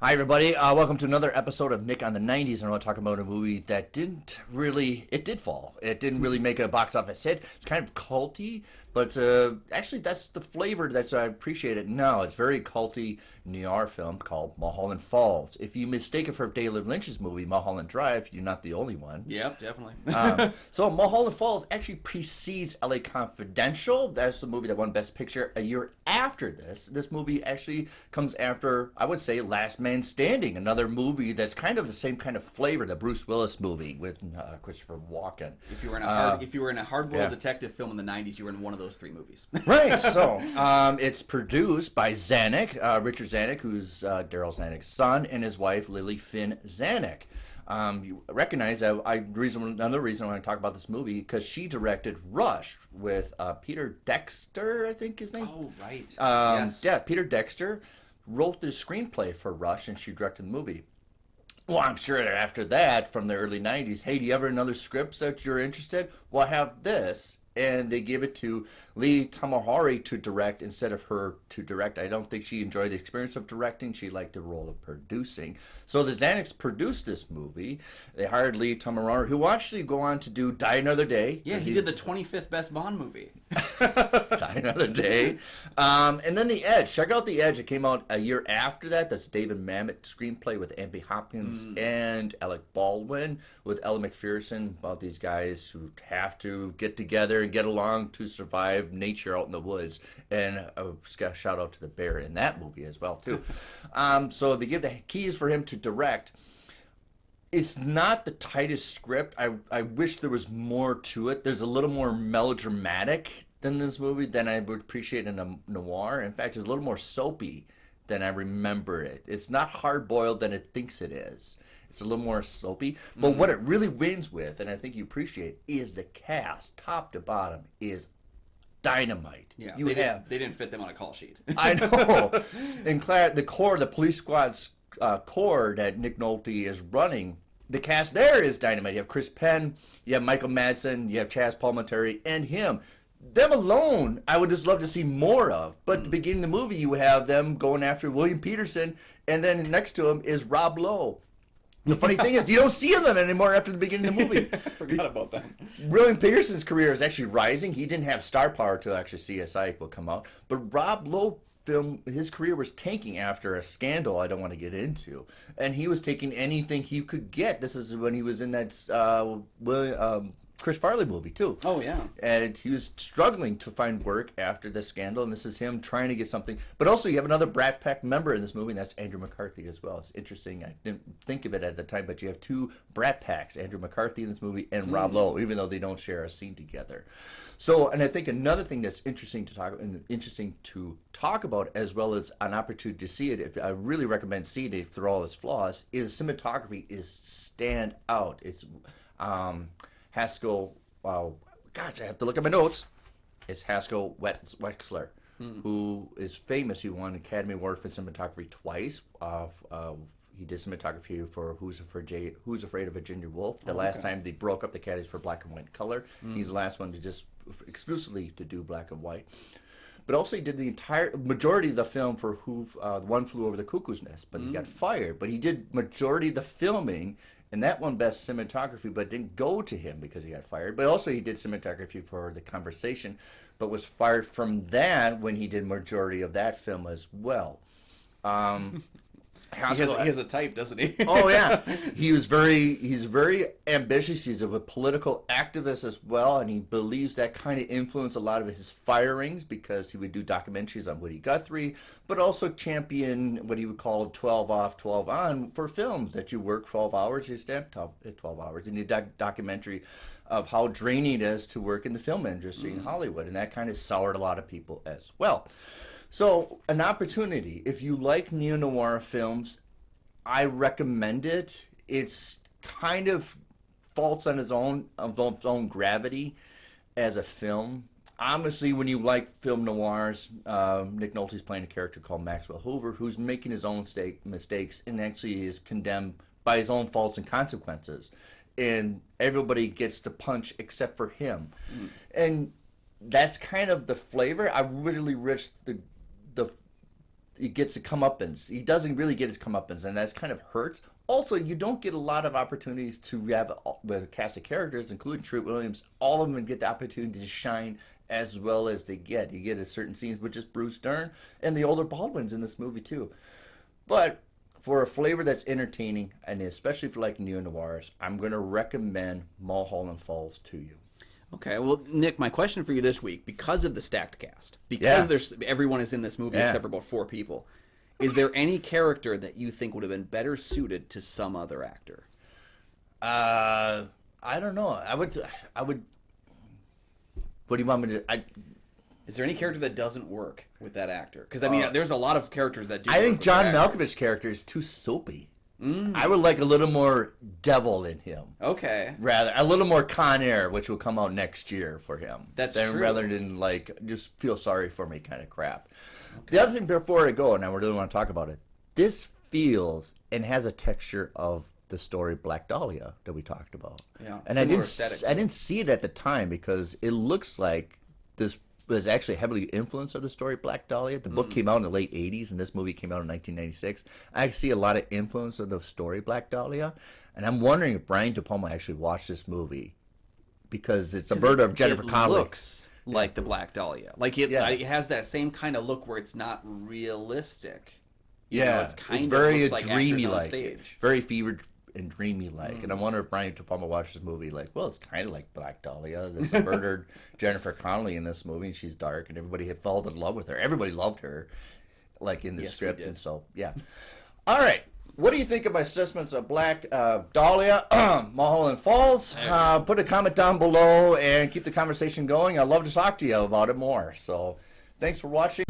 Hi, everybody. Welcome to another episode of Nick on the 90s. And I want to talk about a movie that it did fall. It didn't really make a box office hit. It's kind of culty, but actually that's the flavor that I appreciate it now. It's very culty noir film called Mulholland Falls. If you mistake it for David Lynch's movie, Mulholland Drive, you're not the only one. Yep, definitely. So Mulholland Falls actually precedes LA Confidential. That's the movie that won Best Picture a year after this. This movie actually comes after, I would say, Last Man Standing, another movie that's kind of the same kind of flavor, the Bruce Willis movie with Christopher Walken. If you were in a hard-boiled detective film in the '90s, you were in one of those three movies. Right. So it's produced by Zanuck, Richard Zanuck, who's Daryl Zanuck's son, and his wife Lily Finn Zanuck. You recognize that another reason I want to talk about this movie because she directed Rush with Peter Dexter, I think his name. Oh, right. Yes. Yeah, Peter Dexter wrote the screenplay for Rush, and she directed the movie. Well, I'm sure that after that, from the early 90s, hey, do you have another scripts that you're interested? Well, I have this. And they give it to Lee Tamahori to direct instead of her to direct. I don't think she enjoyed the experience of directing. She liked the role of producing. So the Zanucks produced this movie. They hired Lee Tamahori, who will actually go on to do Die Another Day. Yeah, he did the 25th Best Bond movie. Die Another Day. And then The Edge. Check out The Edge. It came out a year after that. That's David Mamet screenplay with Anthony Hopkins and Alec Baldwin with Ella McPherson about these guys who have to get together and get along to survive nature out in the woods. And a shout out to the bear in that movie as well, too. So they give the keys for him to direct. It's not the tightest script. I wish there was more to it. There's a little more melodramatic than this movie than I would appreciate in a noir. In fact, it's a little more soapy than I remember it. It's not hard-boiled than it thinks it is. It's a little more soapy. But what it really wins with, and I think you appreciate, is the cast, top to bottom, is dynamite. Yeah, they didn't fit them on a call sheet. I know. And the police squad's core that Nick Nolte is running, the cast there is dynamite. You have Chris Penn, you have Michael Madsen, you have Chaz Palminteri, and him. Them alone, I would just love to see more of. But at the beginning of the movie, you have them going after William Peterson, and then next to him is Rob Lowe. The funny thing is, you don't see them anymore after the beginning of the movie. Forgot about that. William Peterson's career is actually rising. He didn't have star power till actually CSI will come out. But Rob Lowe his career was tanking after a scandal I don't want to get into. And he was taking anything he could get. This is when he was in that Chris Farley movie, too. Oh, yeah. And he was struggling to find work after the scandal, and this is him trying to get something. But also, you have another Brat Pack member in this movie, and that's Andrew McCarthy as well. It's interesting. I didn't think of it at the time, but you have two Brat Packs, Andrew McCarthy in this movie and Rob Lowe, even though they don't share a scene together. So, and I think another thing that's interesting to talk about, as well as an opportunity to see it, if I really recommend seeing it for all its flaws, is cinematography is stand out. It's Haskell, wow, gosh, I have to look at my notes. It's Haskell Wexler, who is famous. He won Academy Award for cinematography twice. He did cinematography for Who's Afraid of Virginia Woolf. The last time they broke up the categories for black and white color. He's the last one to just exclusively to do black and white. But also he did the entire majority of the film for One Flew Over the Cuckoo's Nest, but he got fired. But he did majority of the filming, and that won Best Cinematography, but it didn't go to him because he got fired. But also he did cinematography for The Conversation, but was fired from that when he did majority of that film as well. He has a type, doesn't he? Oh yeah, he's very ambitious. He's a political activist as well, and he believes that kind of influenced a lot of his firings because he would do documentaries on Woody Guthrie, but also champion what he would call 12 off, 12 on for films that you work 12 hours, you stand 12 hours, and you documentary of how draining it is to work in the film industry in Hollywood, and that kind of soured a lot of people as well. So, an opportunity. If you like neo-noir films, I recommend it. It's kind of faults on its own gravity as a film. Obviously, when you like film noirs, Nick Nolte's playing a character called Maxwell Hoover, who's making his own mistakes and actually is condemned by his own faults and consequences. And everybody gets to punch except for him. And that's kind of the flavor. I really wish he gets a comeuppance. He doesn't really get his comeuppance, and that's kind of hurts. Also, you don't get a lot of opportunities to have with a cast of characters, including Treat Williams. All of them get the opportunity to shine as well as they get. You get a certain scenes, which is Bruce Dern and the older Baldwins in this movie too. But for a flavor that's entertaining, and especially for like neo-noirs, I'm going to recommend Mulholland Falls to you. Okay, well, Nick, my question for you this week, because of the stacked cast, because everyone is in this movie except for about 4 people, is there any character that you think would have been better suited to some other actor? I don't know. I would. What do you want me to? Is there any character that doesn't work with that actor? Because I mean, there's a lot of characters that do. I think John Malkovich's character is too soapy. I would like a little more devil in him. Okay. Rather, a little more Con Air, which will come out next year for him. That's true. Rather than like just feel sorry for me kind of crap. Okay. The other thing before I go, and I really want to talk about it, this feels and has a texture of the story Black Dahlia that we talked about. Yeah. And I didn't see it at the time because it looks like this was actually heavily influenced of the story Black Dahlia. The book came out in the late 80s, and this movie came out in 1996. I see a lot of influence of the story Black Dahlia, and I'm wondering if Brian De Palma actually watched this movie because it's a murder of Jennifer Connelly. It looks like the Black Dahlia. Like it has that same kind of look where it's not realistic. You know, It's very like dreamy-like, very fevered and dreamy-like. And I wonder if Brian De Palma watched this movie like, well, it's kind of like Black Dahlia. There's a murdered Jennifer Connelly in this movie, and she's dark, and everybody had fallen in love with her. Everybody loved her, like in the script, and so, yeah. All right. What do you think of my assessments of Black Dahlia, Mulholland Falls? Put a comment down below and keep the conversation going. I'd love to talk to you about it more. So thanks for watching.